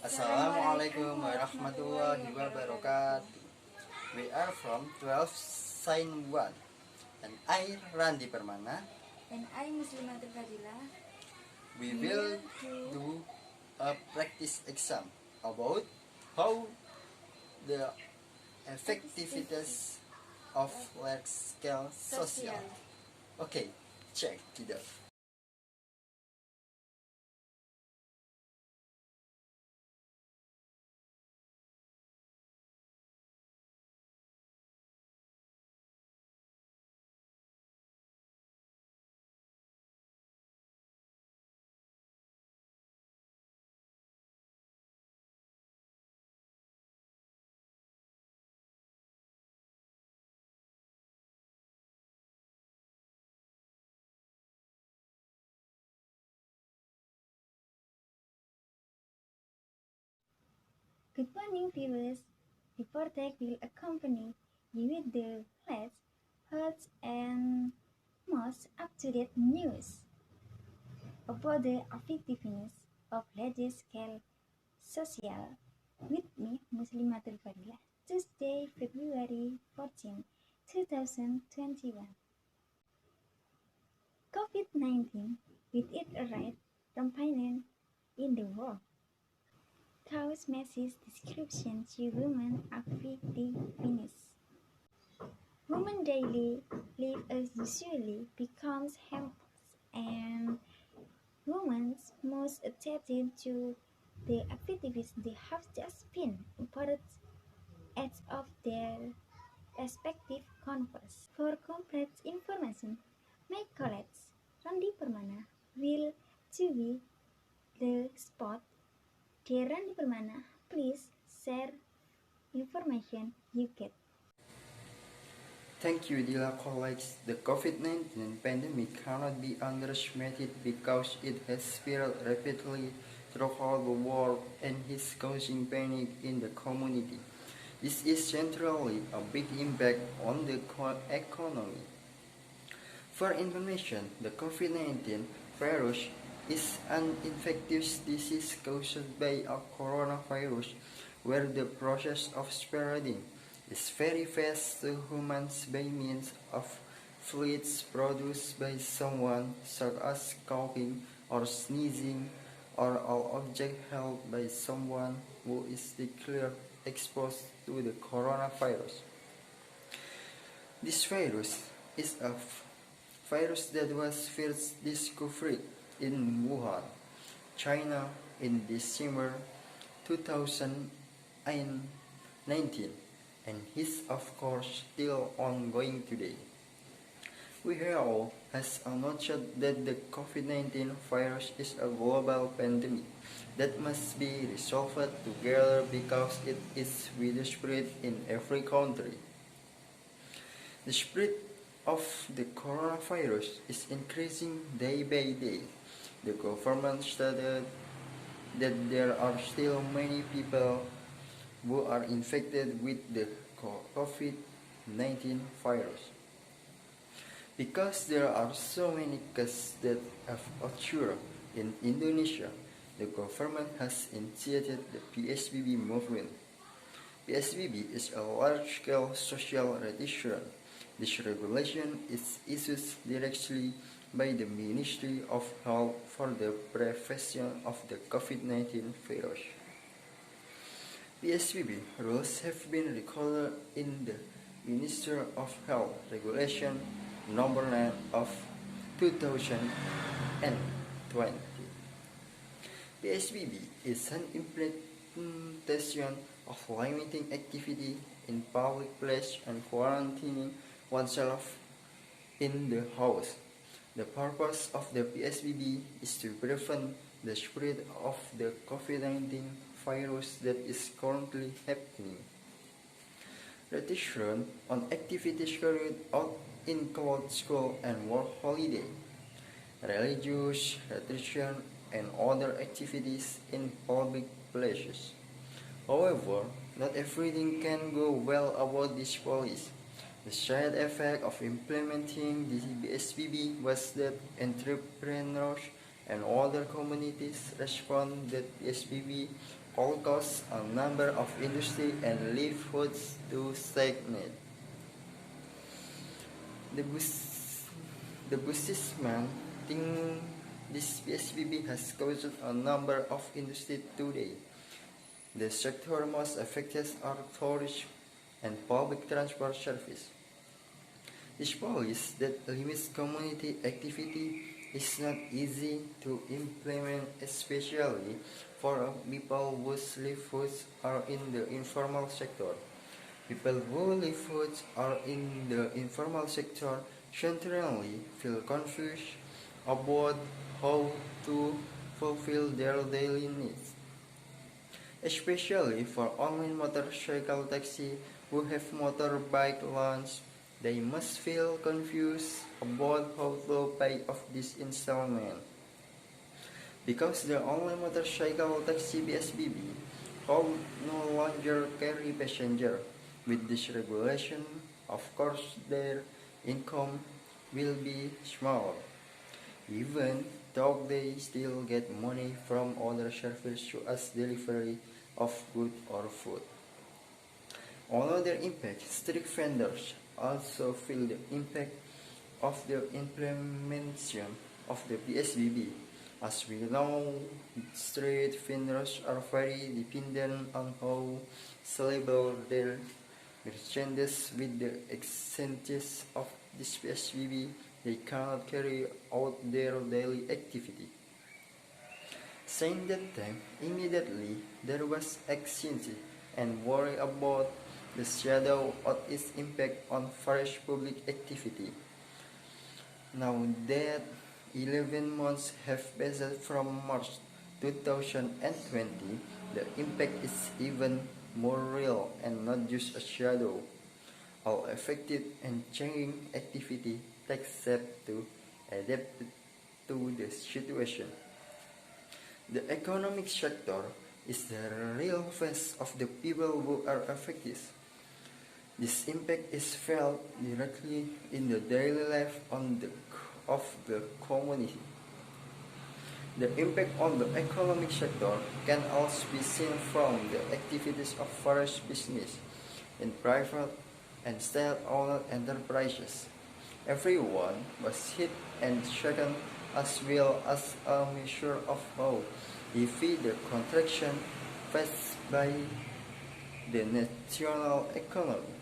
Assalamualaikum warahmatullahi wabarakatuh. We are from 12 Sign 1 and I Randi Permana. And I Muslimatul Fadila. We will do a practice exam about how the effectiveness of large scale social. Okay, check it out. Good morning, viewers. Reporter will accompany you with the latest, hottest, and most up-to-date news about the effectiveness of large-scale social. With me, Muslimatul Fadila. Tuesday, February 14, 2021. COVID-19, with its rise rampant in the world, throws Messi's description to human effectiveness. Human daily life as usually becomes harmful, and humans most adapted to the activities they have just been important as of their respective converse. For complete information, my colleague Randi Permana will to be the spot. Dear Randi Permana, please share information you get. Thank you, dear colleagues. The COVID-19 pandemic cannot be underestimated because it has spread rapidly throughout the world and is causing panic in the community. This is centrally a big impact on the economy. For information, the COVID-19 virus is an infectious disease caused by a coronavirus where the process of spreading is very fast to humans by means of fluids produced by someone, such as coughing or sneezing, or an object held by someone who is declared exposed to the coronavirus. This virus is a virus that was first discovered in Wuhan, China in December 2019 and is of course still ongoing today. WHO has acknowledged that the COVID-19 virus is a global pandemic that must be resolved together because it is widespread in every country. The spread of the coronavirus is increasing day by day. The government stated that there are still many people who are infected with the COVID-19 virus. Because there are so many cases that have occurred in Indonesia, the government has initiated the PSBB movement. PSBB is a large-scale social regulation. This regulation is issued directly by the Ministry of Health for the prevention of the COVID-19 virus. PSBB rules have been recorded in the Ministry of Health Regulation Number 9 of 2020. PSBB is an implementation of limiting activity in public place and quarantining oneself in the house. The purpose of the PSBB is to prevent the spread of the COVID-19 virus that is currently happening. Restriction on activities carried out include school and work holiday, religious restriction, and other activities in public places. However, not everything can go well about this policy. The side effect of implementing the BSBB was that entrepreneurs and other communities respond that BSBB all cause a number of industry and livelihoods to stagnate. The, bus- the businessman think this PSBB has caused a number of industries today. The sector most affected are tourism and public transport service. This policy that limits community activity is not easy to implement, especially for people whose livelihoods are in the informal sector. People whose livelihoods are in the informal sector generally feel confused about how to fulfill their daily needs, especially for online motorcycle taxi who have motorbike loans. They must feel confused about how to pay off this installment. Because the online motorcycle taxi BSBB will no longer carry passenger. With this regulation, of course their income will be smaller, even though they still get money from other services such as delivery of goods or food. Another impact, street vendors also feel the impact of the implementation of the PSBB. As we know, street vendors are very dependent on how sellable their merchandise. With the expenses of this PSBB, they cannot carry out their daily activity. Since that time, immediately there was anxiety and worry about the shadow of its impact on forest public activity. Now that 11 months have passed from March 2020, the impact is even more real and not just a shadow. All affected and changing activity take steps to adapt to the situation. The economic sector is the real face of the people who are affected. This impact is felt directly in the daily life of the community. The impact on the economic sector can also be seen from the activities of forest business in private and state-owned enterprises. Everyone was hit and shaken as well as a measure of how heavy the contraction faced by the national economy.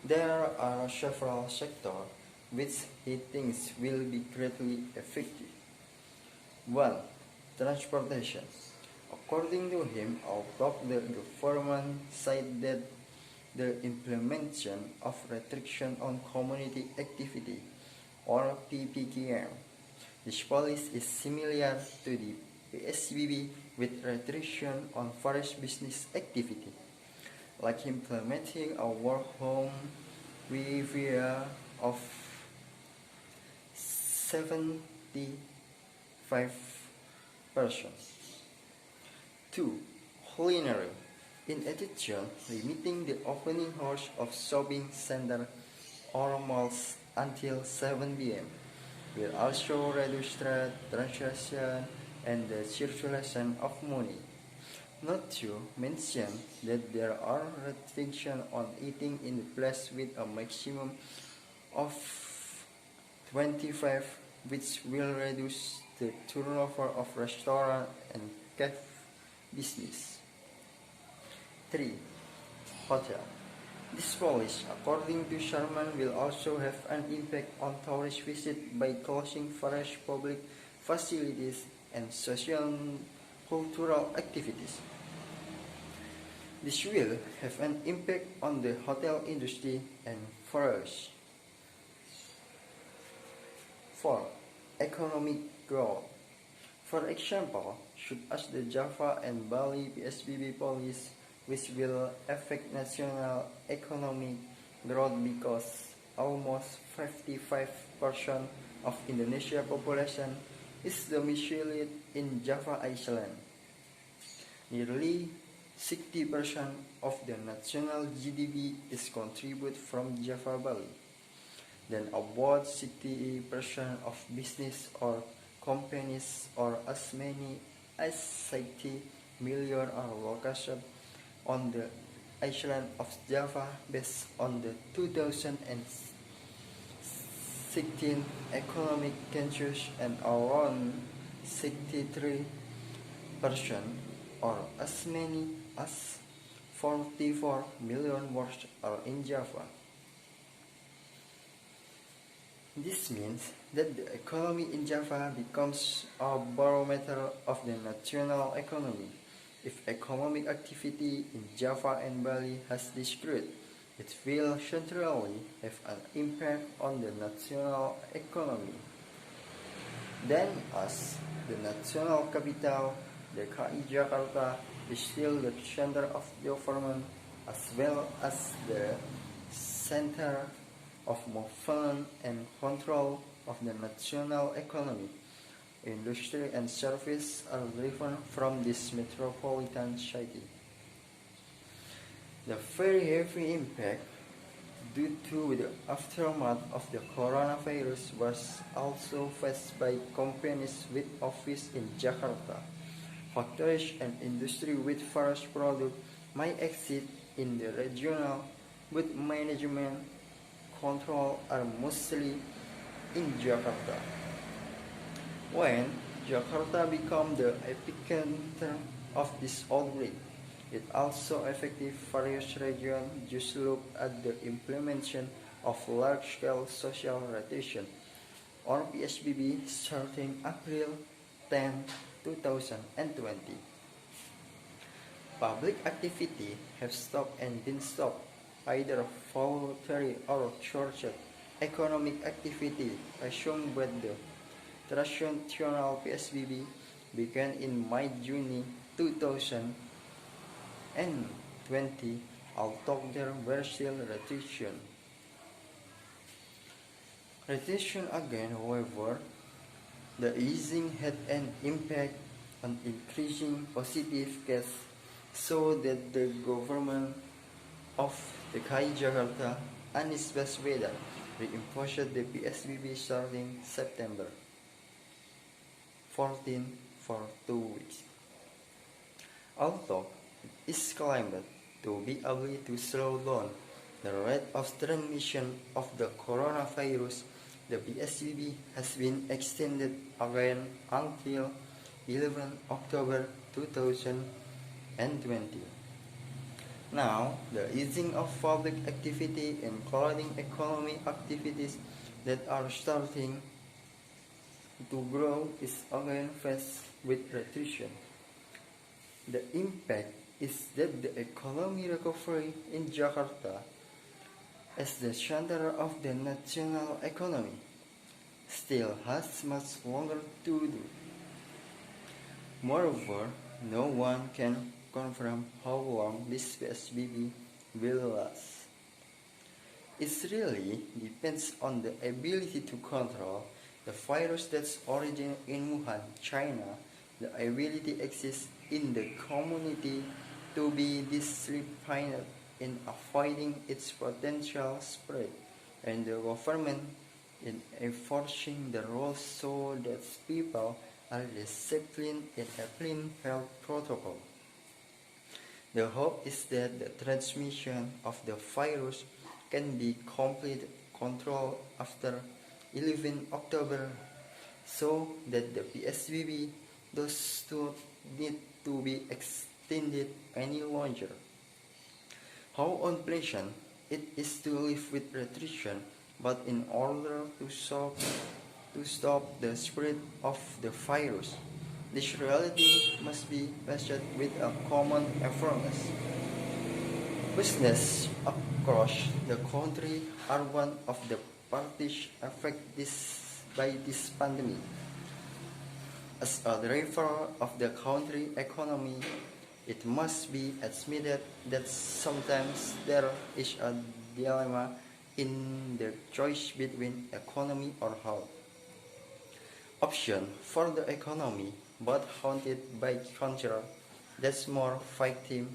There are several sectors which he thinks will be greatly affected. 1. Transportation. According to him, although the government said that the implementation of restriction on community activity or PPKM, this policy is similar to the PSBB with restriction on forest business activity, like implementing a work home via of 75 persons. 2. Culinary. In addition, limiting the opening hours of shopping centers or malls until 7 p.m. will also reduce trade, transaction, and the circulation of money. Not to mention that there are restrictions on eating in the place with a maximum of 25, which will reduce the turnover of restaurant and cafe business. 3. Hotel. This policy, according to Sharman, will also have an impact on tourist visits by closing various public facilities and social cultural activities. This will have an impact on the hotel industry and forests. 4. Economic growth. For example, such as the Java and Bali PSBB policy, which will affect national economic growth because almost 55% of Indonesia population is domiciled in Java Island. Nearly 60% of the national GDP is contributed from Java Bali. Then about 60% of business or companies or as many as 60 million are located on the island of Java based on the 2016 economic census, and around 63% or as many as 44 million workers are in Java. This means that the economy in Java becomes a barometer of the national economy. If economic activity in Java and Bali has decreased, it will centrally have an impact on the national economy. Then, as the national capital, the KI Jakarta is still the center of government as well as the center of movement and control of the national economy. Industry and service are driven from this metropolitan city. The very heavy impact due to the aftermath of the coronavirus was also faced by companies with office in Jakarta. Factories and industry with various products might exist in the regional, but management control are mostly in Jakarta. When Jakarta became the epicenter of this outbreak, it also affected various regions. Just look at the implementation of large-scale social rotation, or PSBB, starting April 10, 2020. Public activity have stopped and been stopped, either voluntary or forced. Economic activity resumed with the traditional PSBB began in May-June 2020, although there were still restrictions. Restriction again, however, the easing had an impact on increasing positive cases, so that the government of the KI Jakarta, Anies Baswedan, reimposed the PSBB starting September 14 for 2 weeks. Although it is claimed to be able to slow down the rate of transmission of the coronavirus, the PSBB has been extended again until 11 October 2020. Now, the easing of public activity, including economic activities that are starting to grow, is again faced with restriction. The impact is that the economic recovery in Jakarta, as the center of the national economy, still has much longer to do. Moreover, no one can confirm how long this PSBB will last. It really depends on the ability to control the virus that's originated in Wuhan, China. The ability exists in the community to be disciplined in avoiding its potential spread, and the government in enforcing the rules so that people are disciplined in applying health protocol. The hope is that the transmission of the virus can be completely controlled after 11 October, so that the PSBB does not need to be extended any longer. How unpleasant it is to live with restriction, but in order to stop the spread of the virus, this reality must be faced with a common awareness. Business across the country are one of the parties affected by this pandemic. As a driver of the country economy, it must be admitted that sometimes there is a dilemma in the choice between economy or health. Option for the economy, but haunted by cancer, that's more victim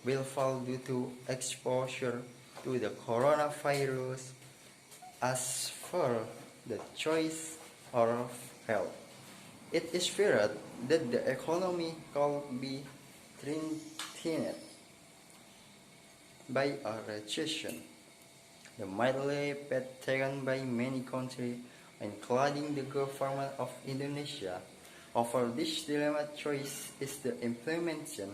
will fall due to exposure to the coronavirus. As for the choice of health, it is feared that the economy could be strengthened by a recession. The middle path taken by many countries, including the government of Indonesia, over this dilemma choice is the implementation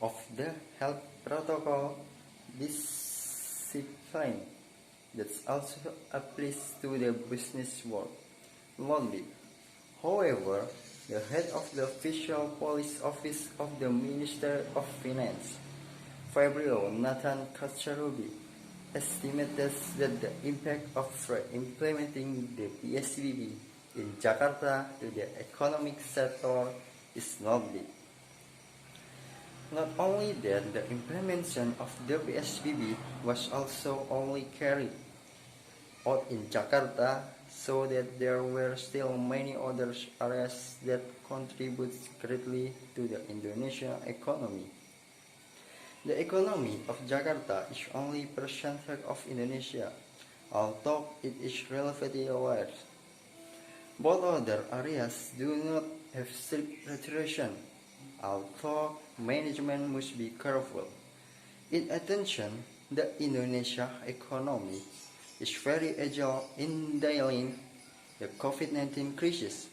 of the health protocol discipline that also applies to the business world. Lonely. However, the head of the official policy office of the Minister of Finance, Fabio Nathan Kacharubi, estimated that the impact of implementing the PSBB in Jakarta to the economic sector is not big. Not only that, the implementation of the PSBB was also only carried out in Jakarta, so that there were still many other areas that contribute greatly to the Indonesian economy. The economy of Jakarta is only percentage of Indonesia, although it is relatively large. Both other areas do not have strict regulation, although management must be careful. In addition, the Indonesia economy is very agile in dealing the COVID-19 crisis,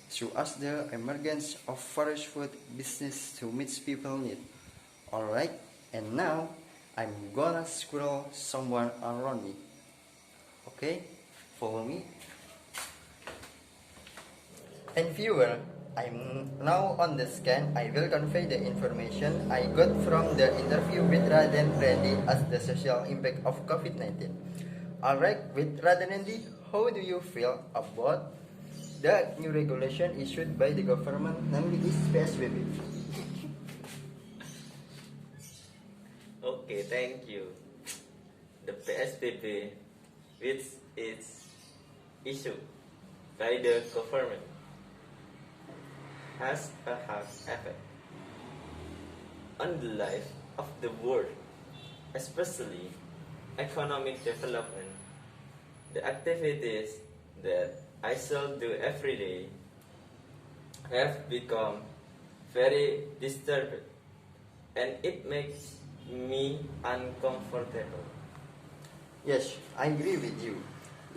so as the emergence of fresh food business to meet people need. Alright, and now I'm gonna squirrel someone around me. Okay, follow me. And viewer, I'm now on the scan. I will convey the information I got from the interview with Raden Randy as the social impact of COVID-19. Alright, with Raden Randy, how do you feel about the new regulation issued by the government, namely is PSBB? Okay, thank you. The PSBB, which is issued by the government, has a hard effect on the life of the world, especially economic development. The activities that I shall do every day have become very disturbed, and it makes me uncomfortable. Yes, I agree with you.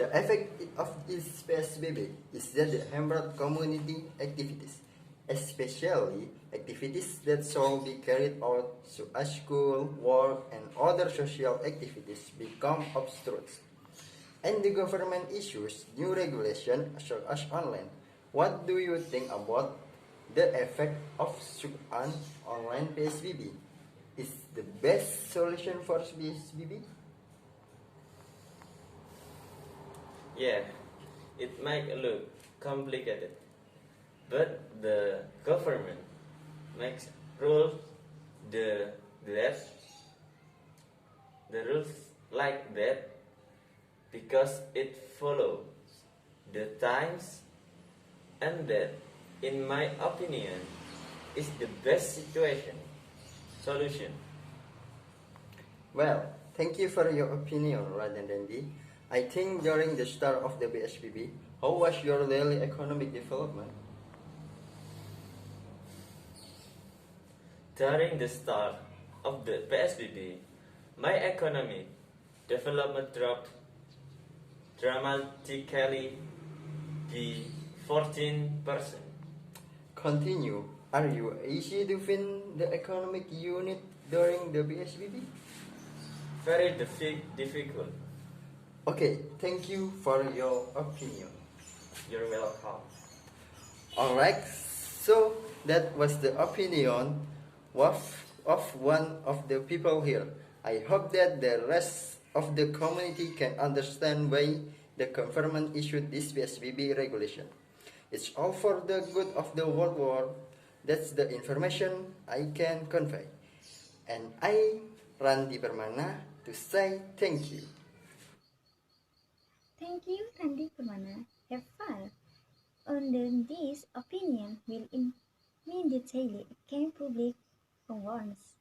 The effect of this PSBB is that the hampered community activities, especially activities that shall be carried out so as school, work, and other social activities become obstructed. And the government issues new regulation such as online. What do you think about the effect of such an online PSBB? Is the best solution for PSBB? Yeah, it might look complicated, but the government makes rules the rules like that because it follows the times, and that, in my opinion, is the best solution. Well, thank you for your opinion, Raden Randy. I think during the start of the BSBB, how was your daily economic development? During the start of the PSBB, my economic development dropped dramatically by 14%. Continue. Are you easy to find the economic unit during the BSBB? Very difficult. Okay, thank you for your opinion. You're welcome. Alright, so that was the opinion of one of the people here. I hope that the rest of the community can understand why the government issued this PSBB regulation. It's all for the good of the world war. That's the information I can convey. And I, Randi Permana, to say thank you. Thank you, Randy Permana. Have fun. Under this opinion will immediately came public awareness.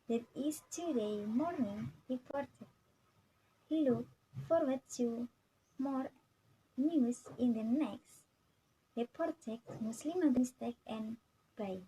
That is today morning reported. Look forward to more news in the next reported Muslim mistake and bye.